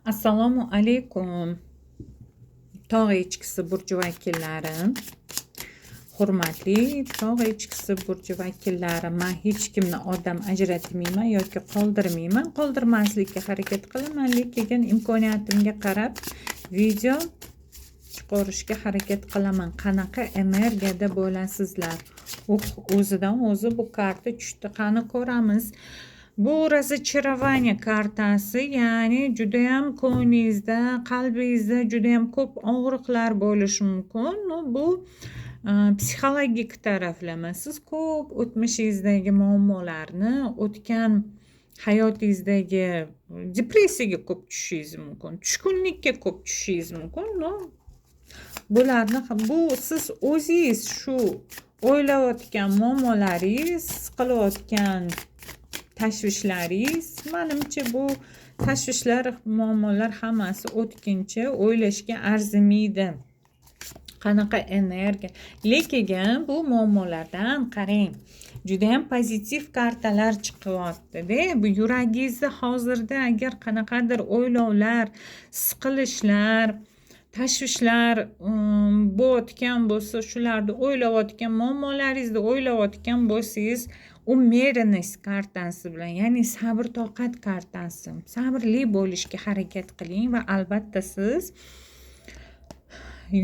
Assalomu alaykum. Tog' echkisi burji vakillari. Hurmatli tog' echkisi burji vakillari, men hech kimni odam ajratmayman yoki qoldirmayman. Qoldirmaslikka harakat qilaman, lekin imkoniyatimga qarab video chiqarishga harakat qilaman. Qanaqa energiyada bo'lasizlar? O'zidan o'zi bu karta tushdi. Qani ko'ramiz. Bu разочарование kartasi, ya'ni juda ham ko'nglingizda, qalbingizda juda ham ko'p og'riqlar bo'lishi mumkin. Bu psixologik taraflama. Siz ko'p o'tmishingizdagi muammolarni, o'tgan hayotingizdagi depressiyaga ko'p tushishingiz mumkin, tushkunlikka ko'p tushishingiz mumkin. Bularni bu siz o'zingiz shu o'ylayotgan muammolaringiz, qilayotgan tashvishlaringiz, menimcha bu tashvishlar, muammolar hammasi o'tkinchi, o'ylashga arzimaydi. Qanaqa energiya. Lekin bu muammolardan qarang, juda ham pozitiv kartalar chiqyapti-da. Bu yuragingizda hozirda agar qanaqadir o'ylovlar, siqilishlar, tashvishlar bo'layotgan bo'lsa, shularni o'ylayotgan, muammolaringizni o'ylayotgan bo'lsangiz, umеренность kartasi bilan, ya'ni sabr toqat kartasi. Sabrli bo'lishga harakat qiling va albatta siz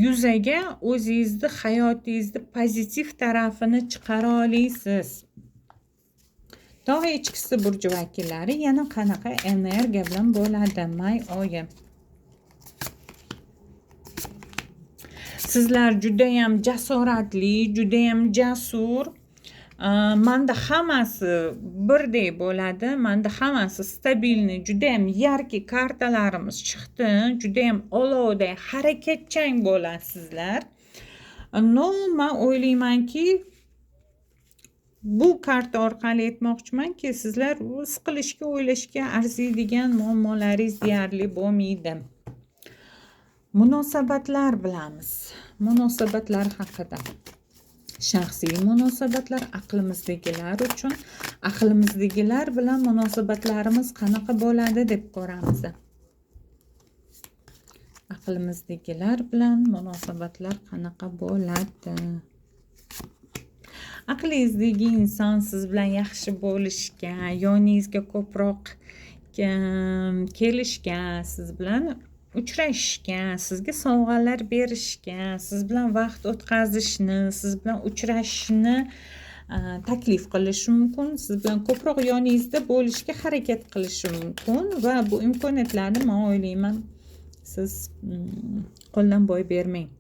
yuzaga o'zingizni, hayotingizni pozitiv tarafini chiqara olasiz. Tog' echkisi burji vakillari yana qanaqa energiya bilan bo'ladi may oyi? Sizlar juda ham jasoratli, juda ham jasur. Menda hammasi birdek bo'ladi. Menda hammasi stabilni, juda ham yarki kartalarimiz chiqdi. Juda ham olovday, harakatchan bo'lasizlar. Men o'ylaymanki, bu karta orqali aytmoqchimanki, sizlar siqilishga, o'ylashga arziydigan muammolaringiz deyarli bo'lmaydi. Munosabatlar bilamiz. Munosabatlar haqida. Shaxsiy munosabatlar aqlimizdagilar uchun, aqlimizdagilar bilan munosabatlarimiz qanaqa bo'ladi deb ko'ramiz. Aqlimizdagilar bilan munosabatlar qanaqa bo'ladi? Aqlingizdagi inson siz bilan yaxshi bo'lishga, yoningizga ko'proq kelishga, siz bilan uchrashishga, sizga sovg'alar berishga, siz bilan vaqt o'tkazishni, siz bilan uchrashishni taklif qilishi mumkin. Siz bilan ko'proq yoningizda bo'lishga harakat qilishi mumkin va bu imkoniyatlarni men o'ylayman siz qo'ldan boy bermang.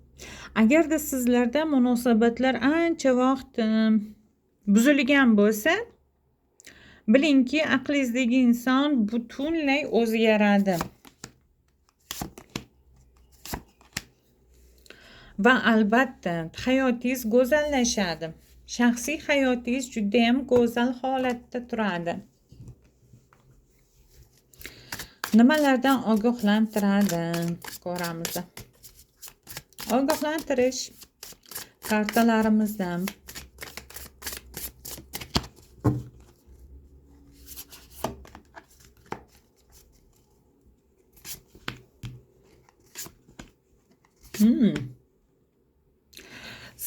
Agarda sizlarda munosabatlar ancha vaqt buzilgan bo'lsa, bilingki, aqlingizdagi inson butunlay o'zgaradi. Va albatta hayotingiz go'zallashadi. Shaxsiy hayotingiz juda ham go'zal holatda turadi. Nimalardan ogohlantiradi? Ko'ramiz. Ogohlantirish kartalarimizdan.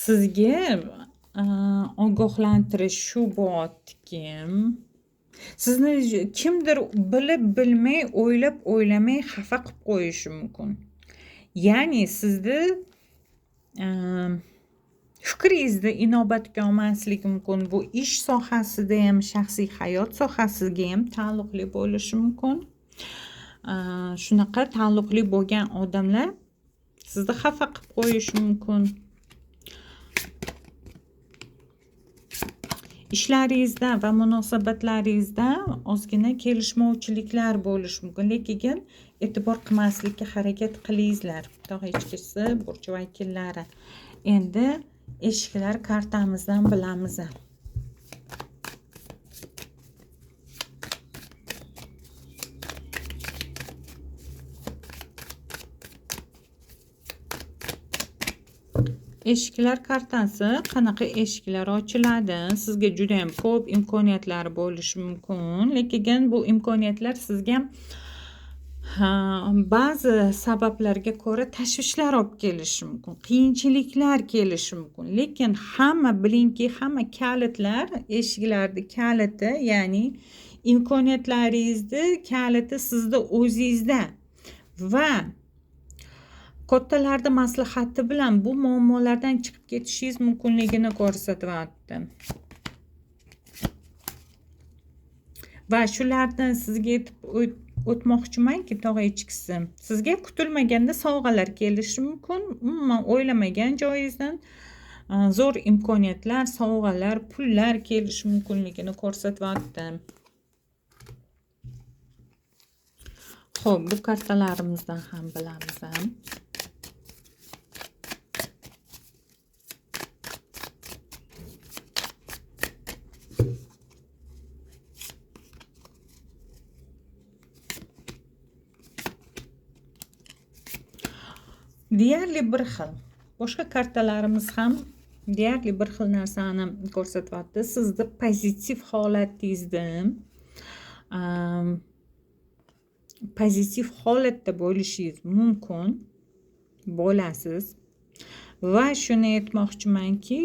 Sizga ogohlantirish shu bo'lyaptiki, sizni kimdir bilib bilmay, o'ylab o'ylamay xafa qilib qo'yishi mumkin. Ya'ni sizni fikringizni inobatga olmasligi mumkin. Bu ish sohasida ham, shaxsiy hayot sohasiga ham taalluqli bo'lishi mumkin. Shunaqa taalluqli bo'lgan odamlar sizni xafa qilib qo'yishi mumkin. Ishlaringizda va munosabatlaringizda ozgina kelishmovchiliklar bo'lishi mumkin, lekin e'tibor qilmaslikka harakat qilingizlar. Tog' echkisi burji vakillari. Endi eshiklar kartamizdan bilamiz. Eshiklar kartasi qanaqa eshiklar ochiladi? Sizga juda ham ko'p imkoniyatlar bo'lishi mumkin, lekin bu imkoniyatlar sizga ba'zi sabablarga ko'ra tashvishlar olib kelishi mumkin, qiyinchiliklar kelishi mumkin. Lekin bilingki, hamma kalitlar, eshiklarni kaliti, ya'ni imkoniyatlaringizni kaliti sizda o'zingizda va kattalarni maslahati bilan bu muammolardan chiqib ketishingiz mumkinligini ko'rsatyapti. Va shulardan sizga aytib o'tmoqchimanki, tog'a echkisi, sizga kutilmaganda sovg'alar kelishi mumkin. Umuman o'ylamagan joyingizdan zo'r imkoniyatlar, sovg'alar, pullar kelishi mumkinligini ko'rsatyapti. Xo'p, bu kartalarimizdan ham bilamiz. Deyarli bir xil. Boshqa kartalarimiz ham deyarli bir xil narsani ko'rsatyapti. Sizni pozitiv holatingizda pozitiv holatda bo'lishingiz mumkin bo'lasiz. Va shuni aytmoqchimanki,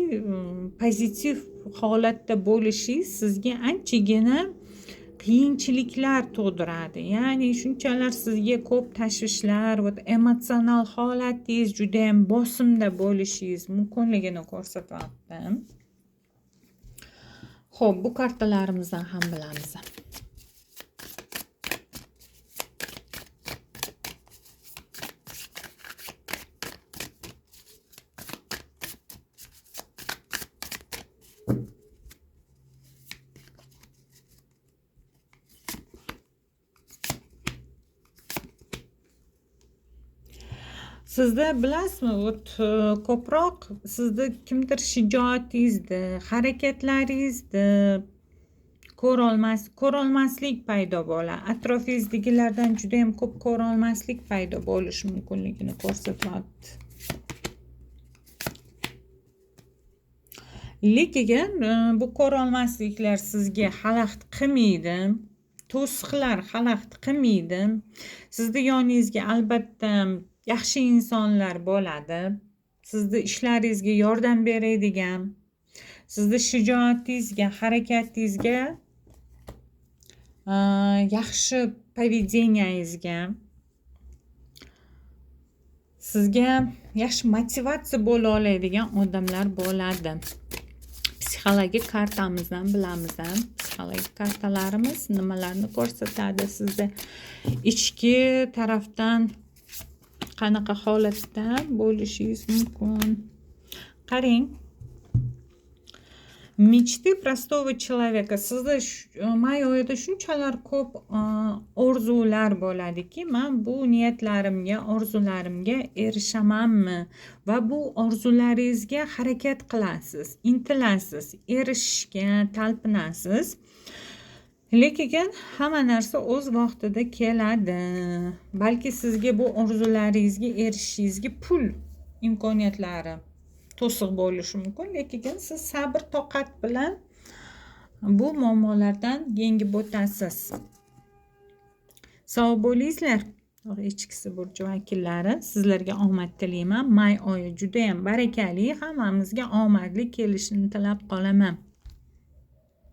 pozitiv holatda bo'lishingiz sizga anchagina qiyinchiliklar tug'diradi. Ya'ni shunchalar sizga ko'p tashvishlar va emotsional holatingiz juda ham bosimda bo'lishingiz mumkinligini ko'rsatyapti. Xo'p, bu kartalarimizdan ham bilamiz. Sizda bilasizmi, ko'proq sizda kimdir shijoatingizni, harakatlaringizni ko'rolmaslik paydo bo'ladi. Atrofingizdagilardan juda ham ko'p ko'rolmaslik paydo bo'lishi mumkinligini ko'rsatyapti. Lekin bu ko'rolmasliklar sizga xalaqit qilmaydi. To'siqlar xalaqit qilmaydi. Sizni yoningizga albatta yaxshi insonlar bo'ladi. Sizni ishlaringizga yordam beradigan, sizni shijoatingizga, harakatingizga, yaxshi поведениеңizga, sizga yaxshi motivatsiya bo'la oladigan odamlar bo'ladi. Psixologik kartamizdan bilamiz. Psixologik kartalarimiz nimalarni ko'rsatadi? Sizda ichki tarafdan qanaqa holatda bo'lishingiz mumkin? Qarang. Mechты простого человека. Sizda may oyida shunchalar ko'p orzular bo'ladiki, men bu niyatlarimga, orzularimga erishamanmi? Va bu orzularingizga harakat qilasiz, intilasiz, erishishga talpinasiz. Lekin hamma narsa o'z vaqtida keladi. Balki sizga bu orzularingizga erishishingizga pul imkoniyatlari to'siq bo'lishi mumkin. Lekin siz sabr, toqat bilan bu muammolardan yengib o'tasiz. Sog' bo'lingizlar. Tog'a echkisi burchi vakillari, sizlarga omad tilayman. May oyi juda ham barakali, hammamizga omadli kelishini tilab qolaman.